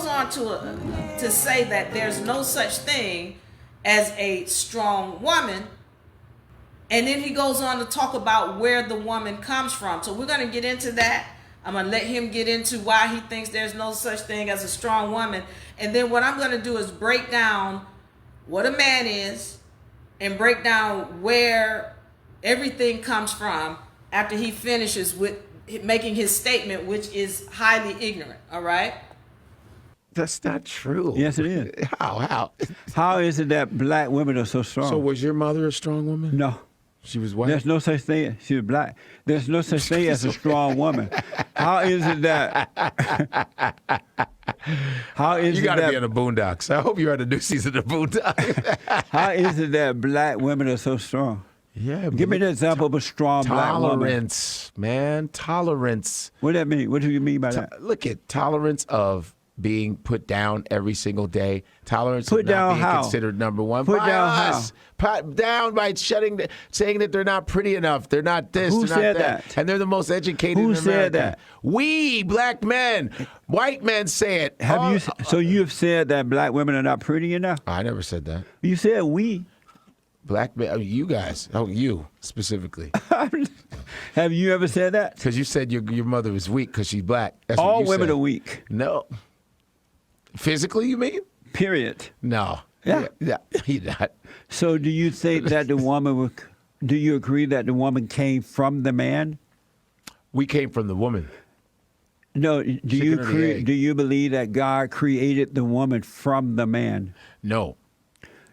goes on to say that there's no such thing as a strong woman. And then he goes on to talk about where the woman comes from. So we're going to get into that. I'm going to let him get into why he thinks there's no such thing as a strong woman. And then what I'm going to do is break down what a man is and break down where everything comes from after he finishes with making his statement, which is highly ignorant. All right? That's not true. Yes, it is. How? How is it that black women are so strong? So was your mother a strong woman? No. She was white? There's no such thing. She was black. There's no such thing as a strong woman. How is it that? How is you it got to that? be in the Boondocks. I hope you're at a new season of the Boondocks. How is it that black women are so strong? Yeah. Give me an example of a strong black woman. Tolerance, man. Tolerance. What does that mean? What do you mean by that? Look at tolerance of being put down every single day. Tolerance Put of not down being how? considered number one. Put by down us. Put down by saying that they're not pretty enough. They're not this. Who they're not said that. that? And they're the most educated Who in America. said that? We, black men. White men say it. Have you? So you've said that black women are not pretty enough? I never said that. You said we. Black men, you guys. Oh, you specifically. Have you ever said that? Because you said your mother was weak because she's black. That's what All you women said. are weak. No. Physically, you mean? Period. No. Yeah. Yeah. You're not. So do you think that the woman do you agree that the woman came from the man? We came from the woman. No, Chicken or the egg? do you believe that God created the woman from the man? No.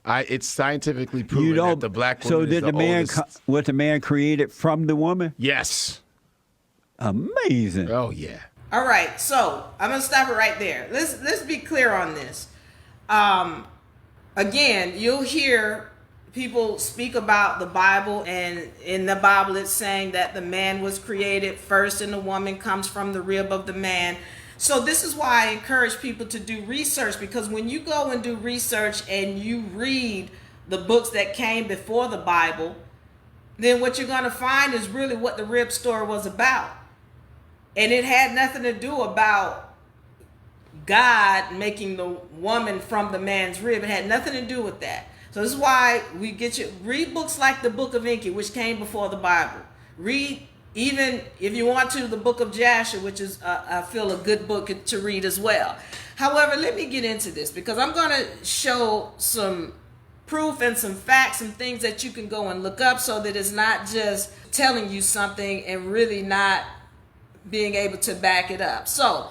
It's scientifically proven that the black woman so is did the the man oldest. was the man created from the woman? Yes. Amazing. Oh, yeah. All right, so I'm gonna stop it right there. Let's be clear on this. Again, you'll hear people speak about the Bible, and in the Bible it's saying that the man was created first and the woman comes from the rib of the man. So this is why I encourage people to do research, because when you go and do research and you read the books that came before the Bible, then what you're going to find is really what the rib story was about. And it had nothing to do about God making the woman from the man's rib. It had nothing to do with that. So this is why we get you, read books like the Book of Enki, which came before the Bible. Read, even if you want to, the Book of Jasher, which is, I feel, a good book to read as well. However, let me get into this, because I'm going to show some proof and some facts and things that you can go and look up, so that it's not just telling you something and really not being able to back it up. So,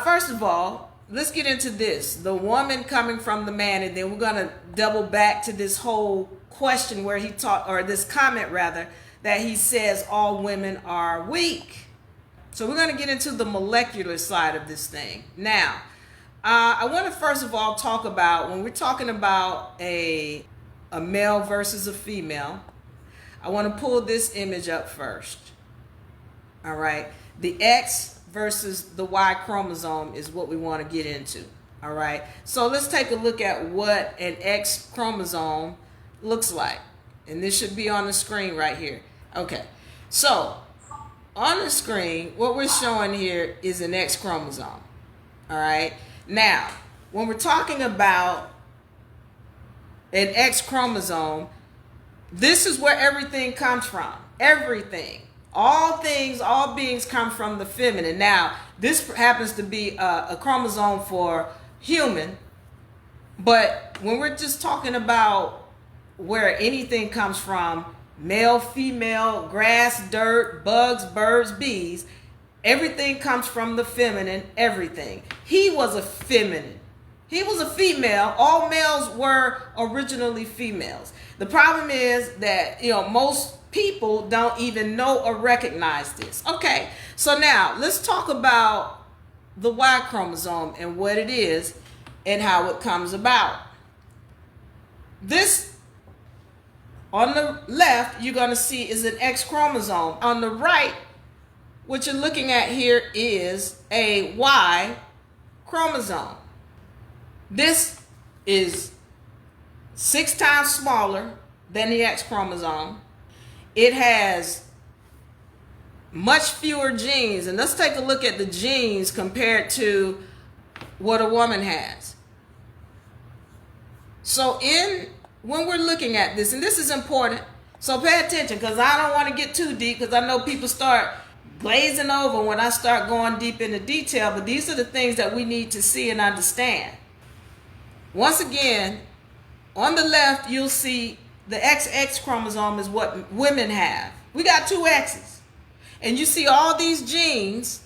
first of all, let's get into this. The woman coming from the man, and then we're going to double back to this whole question where he taught, or this comment rather, that he says all women are weak. So we're going to get into the molecular side of this thing. Now, I want to first of all talk about, when we're talking about a male versus a female, I want to pull this image up first. All right. The X versus the Y chromosome is what we want to get into. All right. So let's take a look at what an X chromosome looks like. And this should be on the screen right here. Okay. So on the screen, what we're showing here is an X chromosome. All right. Now, when we're talking about an X chromosome, this is where everything comes from. Everything. All things, all beings come from the feminine. Now, this happens to be a chromosome for human, but when we're just talking about where anything comes from, male, female, grass, dirt, bugs, birds, bees, everything comes from the feminine, everything. He was a feminine. He was a female. All males were originally females. The problem is that, most people don't even know or recognize this. Okay, so now let's talk about the Y chromosome and what it is and how it comes about. This on the left you're going to see is an X chromosome. On the right, what you're looking at here is a Y chromosome. This is 6 times smaller than the X chromosome. It has much fewer genes. And let's take a look at the genes compared to what a woman has. So when we're looking at this, and this is important, so pay attention, because I don't want to get too deep, because I know people start glazing over when I start going deep into detail, but these are the things that we need to see and understand. Once again, on the left, you'll see the XX chromosome is what women have. We got two X's. And you see all these genes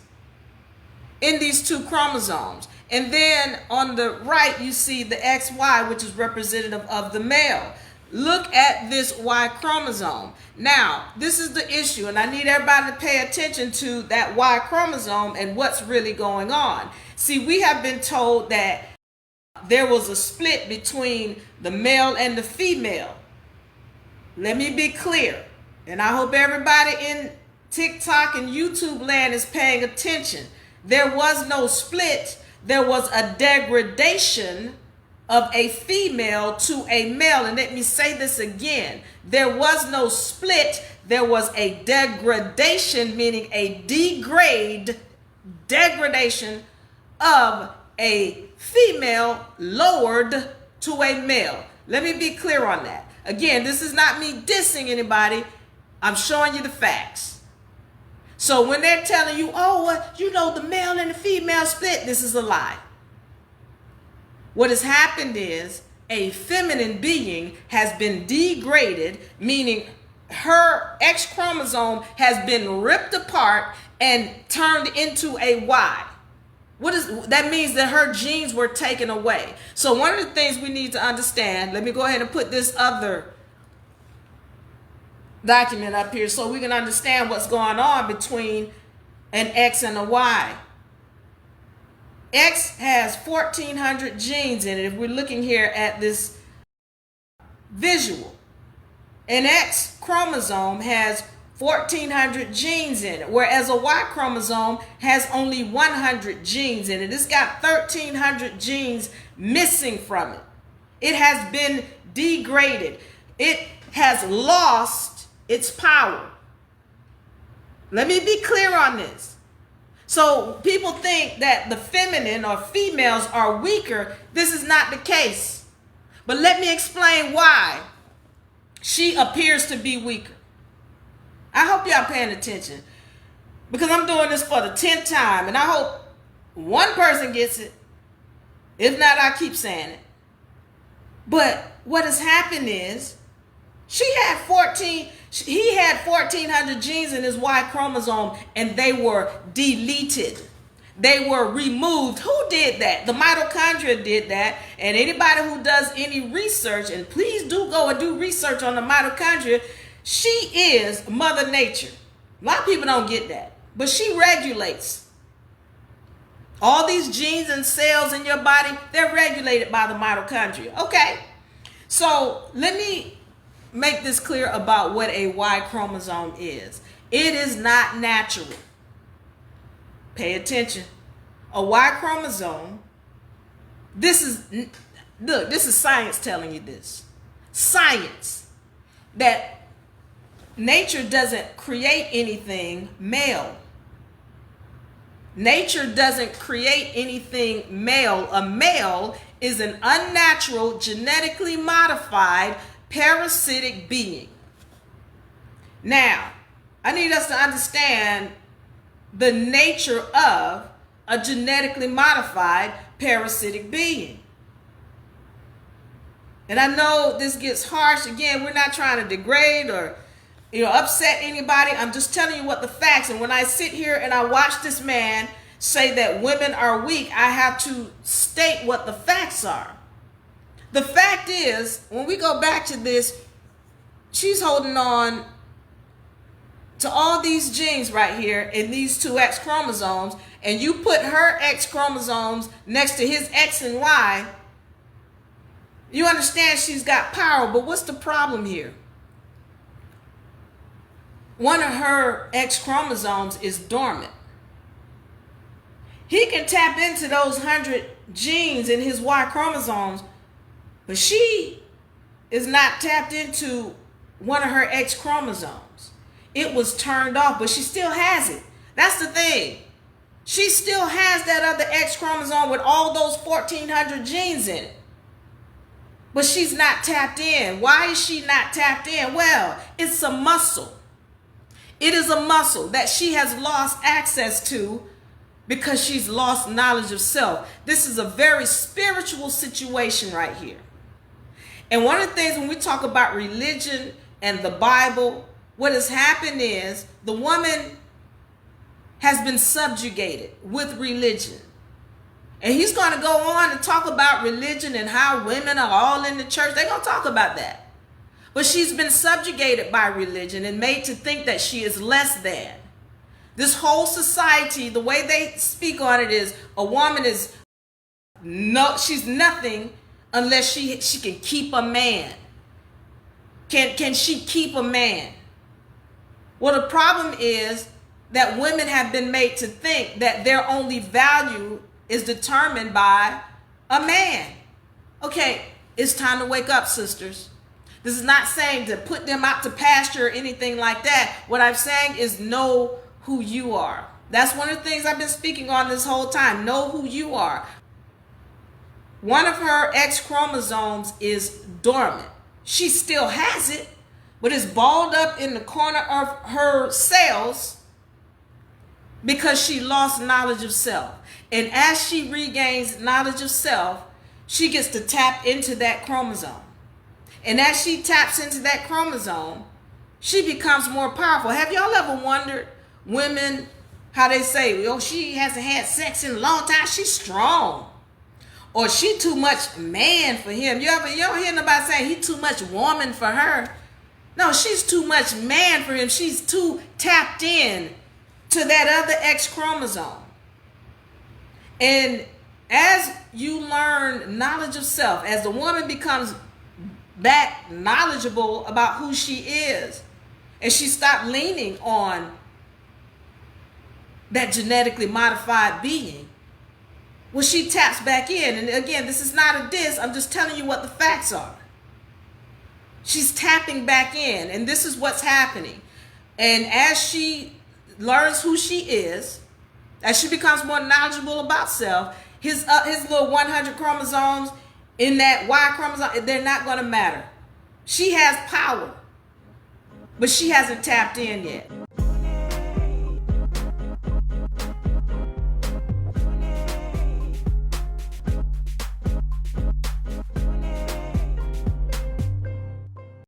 in these two chromosomes. And then on the right, you see the XY, which is representative of the male. Look at this Y chromosome. Now, this is the issue, and I need everybody to pay attention to that Y chromosome and what's really going on. See, we have been told that there was a split between the male and the female. Let me be clear, and I hope everybody in TikTok and YouTube land is paying attention. There was no split. There was a degradation of a female to a male. And let me say this again. There was no split. There was a degradation, meaning a degradation of a female lowered to a male. Let me be clear on that. Again, this is not me dissing anybody. I'm showing you the facts. So when they're telling you, the male and the female split, this is a lie. What has happened is a feminine being has been degraded, meaning her X chromosome has been ripped apart and turned into a Y. That means that her genes were taken away. So one of the things we need to understand, let me go ahead and put this other document up here so we can understand what's going on between an X and a Y. X has 1,400 genes in it. If we're looking here at this visual, an X chromosome has 1,400 genes in it, whereas a Y chromosome has only 100 genes in it. It's got 1,300 genes missing from it. It has been degraded. It has lost its power. Let me be clear on this. So people think that the feminine or females are weaker. This is not the case. But let me explain why she appears to be weaker. I hope y'all paying attention, because I'm doing this for the 10th time, and I hope one person gets it. If not, I keep saying it. But what has happened is he had 1,400 genes in his Y chromosome, and they were deleted. They were removed. Who did that? The mitochondria did that. And anybody who does any research, and please do go and do research on the mitochondria, she is Mother Nature. A lot of people don't get that, but she regulates. All these genes and cells in your body, they're regulated by the mitochondria. Okay, so let me make this clear about what a Y chromosome is. It is not natural. Pay attention. A Y chromosome, this is science telling you this. Science. That nature doesn't create anything male. Nature doesn't create anything male. A male is an unnatural, genetically modified, parasitic being. Now, I need us to understand the nature of a genetically modified parasitic being. And I know this gets harsh. Again, we're not trying to degrade or upset anybody. I'm just telling you what the facts. And when I sit here and I watch this man say that women are weak, I have to state what the facts are. The fact is, when we go back to this, she's holding on to all these genes right here in these two X chromosomes, and you put her X chromosomes next to his X and Y, you understand she's got power. But what's the problem here? One of her X chromosomes is dormant. He can tap into those 100 genes in his Y chromosomes, but she is not tapped into one of her X chromosomes. It was turned off, but she still has it. That's the thing. She still has that other X chromosome with all those 1,400 genes in it. But she's not tapped in. Why is she not tapped in? Well, it's a muscle. It is a muscle that she has lost access to because she's lost knowledge of self. This is a very spiritual situation right here. And one of the things when we talk about religion and the Bible, what has happened is the woman has been subjugated with religion. And he's going to go on and talk about religion and how women are all in the church. They're going to talk about that. But she's been subjugated by religion and made to think that she is less than. This whole society, the way they speak on it is a woman is she's nothing unless she can keep a man. Can she keep a man? Well, the problem is that women have been made to think that their only value is determined by a man. Okay, it's time to wake up, sisters. This is not saying to put them out to pasture or anything like that. What I'm saying is know who you are. That's one of the things I've been speaking on this whole time. Know who you are. One of her X chromosomes is dormant. She still has it, but it's balled up in the corner of her cells because she lost knowledge of self. And as she regains knowledge of self, she gets to tap into that chromosome. And as she taps into that chromosome, she becomes more powerful. Have y'all ever wondered, women, how they say, oh, she hasn't had sex in a long time, she's strong. Or she too much man for him. You don't hear nobody saying he too much woman for her. No, she's too much man for him. She's too tapped in to that other X chromosome. And as you learn knowledge of self, as the woman becomes that knowledgeable about who she is, and she stopped leaning on that genetically modified being, well, she taps back in. And again, this is not a diss. I'm just telling you what the facts are. She's tapping back in, and this is what's happening. And as she learns who she is, as she becomes more knowledgeable about self, his little 100 chromosomes in that Y chromosome, they're not going to matter. She has power, but she hasn't tapped in yet.